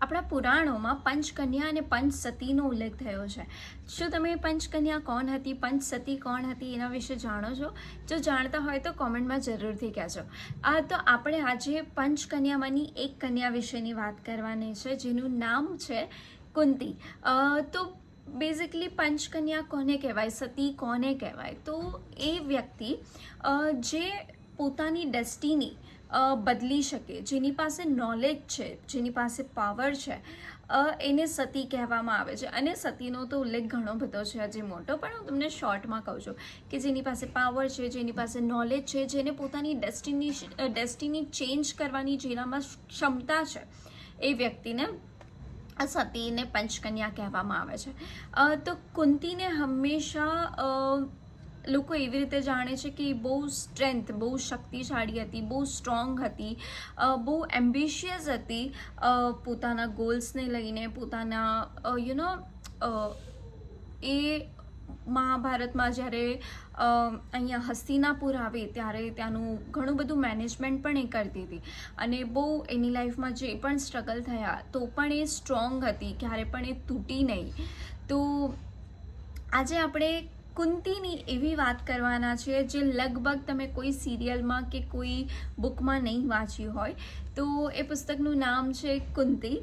આપણા પુરાણોમાં પંચકન્યા અને પંચસતીનો ઉલ્લેખ થયો છે. શું તમે પંચકન્યા કોણ હતી, પંચસતી કોણ હતી એના વિશે જાણો છો? જો જાણતા હોય તો કોમેન્ટમાં જરૂરથી કહેજો. તો આપણે આજે પંચકન્યામાંની એક કન્યા વિશેની વાત કરવાની છે, જેનું નામ છે કુંતી. તો બેઝિકલી પંચકન્યા કોને કહેવાય, સતી કોને કહેવાય? તો એ વ્યક્તિ જે પોતાની ડેસ્ટિની બદલી શકે, જેની પાસે નોલેજ છે, જેની પાસે પાવર છે, એને સતી કહેવામાં આવે છે. અને સતીનો તો ઉલ્લેખ ઘણો બધો છે, હજી મોટો, પણ હું તમને શોર્ટમાં કહું છું કે જેની પાસે પાવર છે, જેની પાસે નોલેજ છે, જેને પોતાની ડેસ્ટિની ચેન્જ કરવાની જેનામાં ક્ષમતા છે, એ વ્યક્તિને સતીને પંચકન્યા કહેવામાં આવે છે. તો કુંતીને હંમેશા લોકો એવી રીતે જાણે છે કે બહુ સ્ટ્રેન્થ, બહુ શક્તિશાળી હતી, બહુ સ્ટ્રોંગ હતી, બહુ એમ્બિશિયસ હતી પોતાના ગોલ્સને લઈને, પોતાના એ મહાભારતમાં જ્યારે અહીંયા હસ્તિનાપુર આવે ત્યારે ત્યાંનું ઘણું બધું મેનેજમેન્ટ પણ એ કરતી હતી, અને બહુ એની લાઈફમાં જે પણ સ્ટ્રગલ થયા તો પણ એ સ્ટ્રોંગ હતી, ક્યારે પણ એ તૂટી નહીં. તો આજે આપણે કુંતીની એવી વાત કરવાના છે જે લગભગ તમે કોઈ સિરિયલમાં કે કોઈ બુકમાં નહીં વાંચ્યું હોય. તો એ પુસ્તકનું નામ છે કુંતી,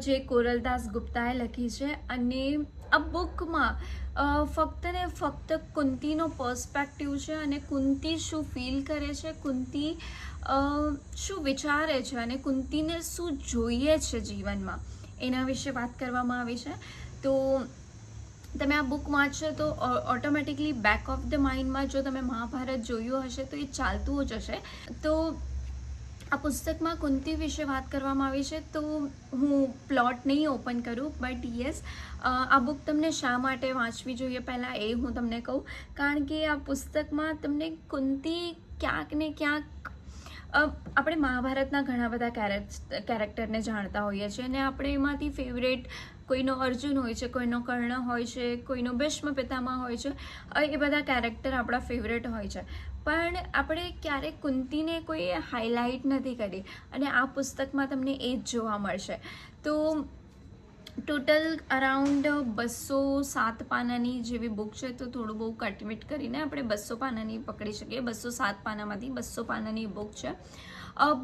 જે કોરલદાસ ગુપ્તાએ લખી છે. અને આ બુકમાં ફક્ત ને ફક્ત કુંતીનો પર્સપેક્ટિવ છે, અને કુંતી શું ફીલ કરે છે, કુંતી શું વિચારે છે, અને કુંતીને શું જોઈએ છે જીવનમાં, એના વિશે વાત કરવામાં આવી છે. તો તમે આ બુક વાંચશો તો ઓટોમેટિકલી બેક ઓફ ધ માઇન્ડમાં જો તમે મહાભારત જોયું હશે તો એ ચાલતું જ હશે. તો આ પુસ્તકમાં કુંતી વિશે વાત કરવામાં આવી છે. તો હું પ્લોટ નહીં ઓપન કરું, બટ યસ, આ બુક તમને શા માટે વાંચવી જોઈએ પહેલાં એ હું તમને કહું. કારણ કે આ પુસ્તકમાં તમને કુંતી ક્યાંક ને ક્યાંક, આપણે મહાભારતના ઘણા બધા કેરેક્ટરને જાણતા હોઈએ છીએ, અને આપણે એમાંથી ફેવરેટ કોઈનો અર્જુન હોય છે, કોઈનો કર્ણ હોય છે, કોઈનો ભીષ્મ પિતામહ હોય છે, એ બધા કેરેક્ટર આપણા ફેવરેટ હોય છે. પણ આપણે ક્યારેક કુંતીને કોઈ હાઇલાઇટ નથી કરી, અને આ પુસ્તકમાં તમને એ જ જોવા મળશે. તો ટોટલ અરાઉન્ડ 207 પાનાની જેવી બુક છે. તો થોડું બહુ કટમિટ કરીને આપણે 200 પાનાની પકડી શકીએ. 207 પાનામાંથી 200 પાનાની બુક છે.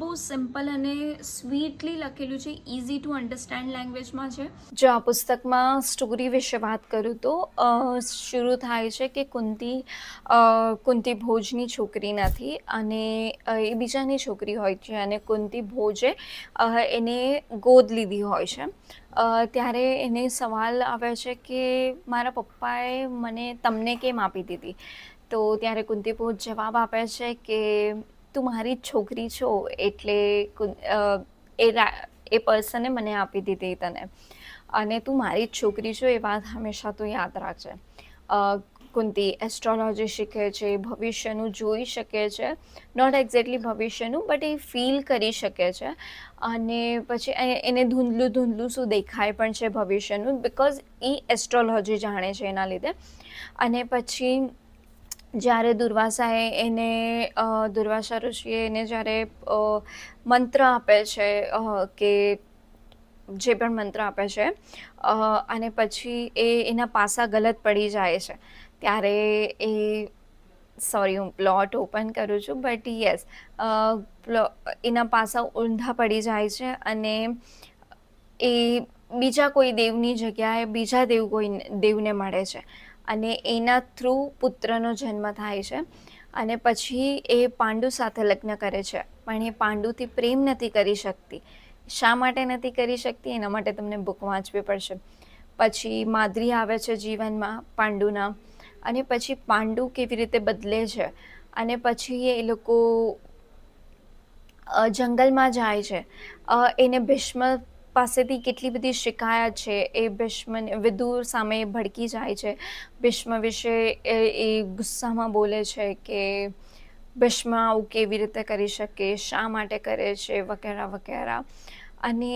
બહુ સિમ્પલ અને સ્વીટલી લખેલું છે, ઇઝી ટુ અન્ડરસ્ટેન્ડ લેંગ્વેજમાં છે. જો આ પુસ્તકમાં સ્ટોરી વિશે વાત કરું તો શરૂ થાય છે કે કુંતી ભોજની છોકરી નથી, અને એ બીજાની છોકરી હોય છે, અને કુંતી ભોજે એને ગોદ લીધી હોય છે. ત્યારે એને સવાલ આવે છે કે મારા પપ્પાએ મને તમને કેમ આપી દીધી? તો ત્યારે કુંતી ભોજ જવાબ આપે છે કે તું મારી જ છોકરી છો, એટલે એ પર્સને મને આપી દીધી તને, અને તું મારી જ છોકરી છો, એ વાત હંમેશા તું યાદ રાખજે. કુંતી એસ્ટ્રોલોજી શીખે છે, ભવિષ્યનું જોઈ શકે છે, નોટ એક્ઝેક્ટલી ભવિષ્યનું, બટ એ ફીલ કરી શકે છે. અને પછી એને ધૂંધલું શું દેખાય પણ છે ભવિષ્યનું, બિકોઝ એ એસ્ટ્રોલોજી જાણે છે એના લીધે. અને પછી જ્યારે દુર્વાસા ઋષિએ એને જ્યારે મંત્ર આપે છે, કે જે પણ મંત્ર આપે છે, અને પછી એના પાસા ગલત પડી જાય છે, ત્યારે સોરી હું પ્લોટ ઓપન કરું છું, બટ યસ, એના પાસા ઊંધા પડી જાય છે, અને એ બીજા કોઈ દેવની જગ્યાએ બીજા દેવને મળે છે, અને એના થ્રુ પુત્રનો જન્મ થાય છે. અને પછી એ પાંડુ સાથે લગ્ન કરે છે, પણ એ પાંડુથી પ્રેમ નથી કરી શકતી. શા માટે નથી કરી શકતી? એના માટે તમને બુક વાંચવી પડશે. પછી માદ્રી આવે છે જીવનમાં પાંડુના, અને પછી પાંડુ કેવી રીતે બદલે છે, અને પછી એ લોકો જંગલમાં જાય છે. એને ભીષ્મ પાસેથી કેટલી બધી શિકાયત છે, એ વિદુર સામે ભડકી જાય છે, ભીષ્મ વિશે એ ગુસ્સામાં બોલે છે કે ભીષ્મ આવું કેવી રીતે કરી શકે, શા માટે કરે છે, વગેરે વગેરે. અને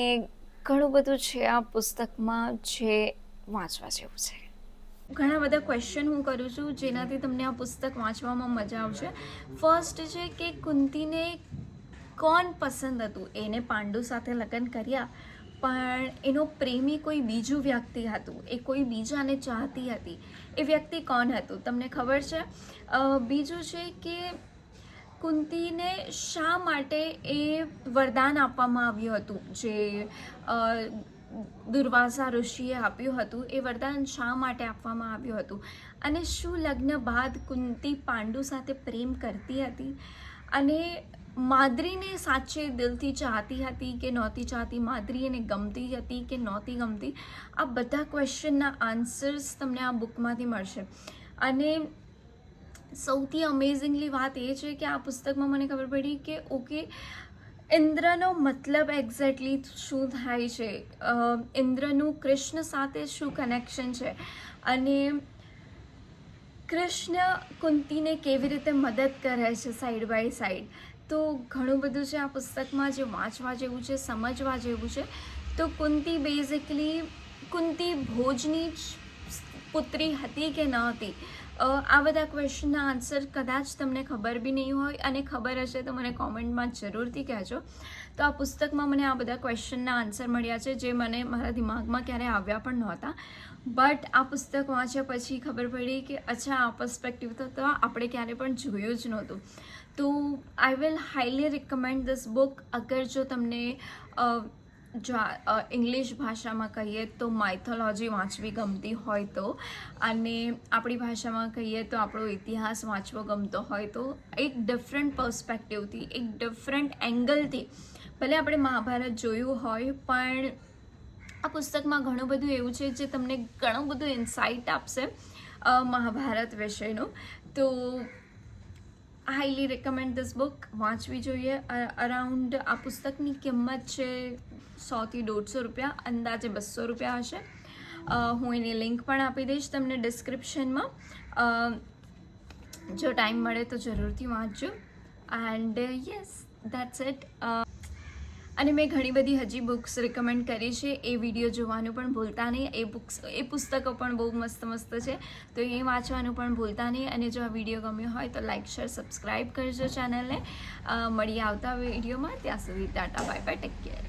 ઘણું બધું છે આ પુસ્તકમાં જે વાંચવા જેવું છે. ઘણા બધા ક્વેશ્ચન હું કરું છું જેનાથી તમને આ પુસ્તક વાંચવામાં મજા આવશે. ફર્સ્ટ છે કે કુંતીને કોણ પસંદ હતું? એને પાંડુ સાથે લગ્ન કર્યા, પણ એનો પ્રેમી કોઈ બીજું વ્યક્તિ હતું, એ કોઈ બીજાને ચાહતી હતી. એ વ્યક્તિ કોણ હતું તમને ખબર છે? બીજું છે કે કુંતીને શા માટે એ વરદાન આપવામાં આવ્યું હતું, જે દુર્વાસા ઋષિએ આપ્યું હતું, એ વરદાન શા માટે આપવામાં આવ્યું હતું, અને શું લગ્ન બાદ કુંતી પાંડુ સાથે પ્રેમ કરતી હતી, અને માદ્રીને સાચે દિલથી ચાહતી હતી કે નહોતી ચાહતી, માદ્રી એને ગમતી હતી કે નહોતી ગમતી, આ બધા ક્વેશ્ચનના આન્સર્સ તમને આ બુકમાંથી મળશે. અને સૌથી અમેઝિંગલી વાત એ છે કે આ પુસ્તકમાં મને ખબર પડી કે ઓકે, ઇન્દ્રનો મતલબ એક્ઝેક્ટલી શું થાય છે, ઇન્દ્રનું કૃષ્ણ સાથે શું કનેક્શન છે, અને કૃષ્ણ કુંતીને કેવી રીતે મદદ કરે છે સાઈડ બાય સાઈડ. તો ઘણું બધું છે આ પુસ્તકમાં જે વાંચવા જેવું છે, સમજવા જેવું છે. તો કુંતી બેઝિકલી કુંતી ભોજની પુત્રી હતી કે ન હતી, આ બધા ક્વેશ્ચનના આન્સર કદાચ તમને ખબર બી નહીં હોય, અને ખબર હશે તો મને કોમેન્ટમાં જરૂરથી કહેજો. તો આ પુસ્તકમાં મને આ બધા ક્વેશ્ચનના આન્સર મળ્યા છે જે મને મારા દિમાગમાં ક્યારેય આવ્યા પણ નહોતા. બટ આ પુસ્તક વાંચ્યા પછી ખબર પડી કે અચ્છા, આ પર્સપેક્ટિવ તો આપણે ક્યારે પણ જોયું જ નહોતું. તો I will highly recommend this book. અગર જો તમને જો ઇંગ્લિશ ભાષામાં કહીએ તો માઇથોલોજી વાંચવી ગમતી હોય તો, અને આપણી ભાષામાં કહીએ તો આપણો ઇતિહાસ વાંચવો ગમતો હોય તો, એક ડિફરન્ટ પર્સપેક્ટિવથી, એક ડિફરન્ટ એંગલથી, ભલે આપણે મહાભારત જોયું હોય પણ આ પુસ્તકમાં ઘણું બધું એવું છે જે તમને ઘણું બધું ઇન્સાઇટ આપશે મહાભારત વિશેનું. તો હાઈલી રિકમેન્ડ ધીસ બુક. વાંચવી જોઈએ. અરાઉન્ડ આ પુસ્તકની કિંમત છે 100 થી 150 રૂપિયા, અંદાજે 200 રૂપિયા હશે. હું એની લિંક પણ આપી દઈશ તમને ડિસ્ક્રિપ્શનમાં. જો ટાઈમ મળે તો જરૂરથી વાંચજો. And yes, that's it. અને મેં ઘણી બધી હજી બુક્સ રિકમેન્ડ કરી છે, એ વિડીયો જોવાનું પણ ભૂલતા નહીં. એ પુસ્તકો પણ બહુ મસ્ત મસ્ત છે, તો એ વાંચવાનું પણ ભૂલતા નહીં. અને જો આ વિડીયો ગમ્યો હોય તો લાઇક, શેર, સબસ્ક્રાઈબ કરજો ચેનલને. મળીએ આવતા વિડીયોમાં. ત્યાં સુધી Tata, bye bye, take care.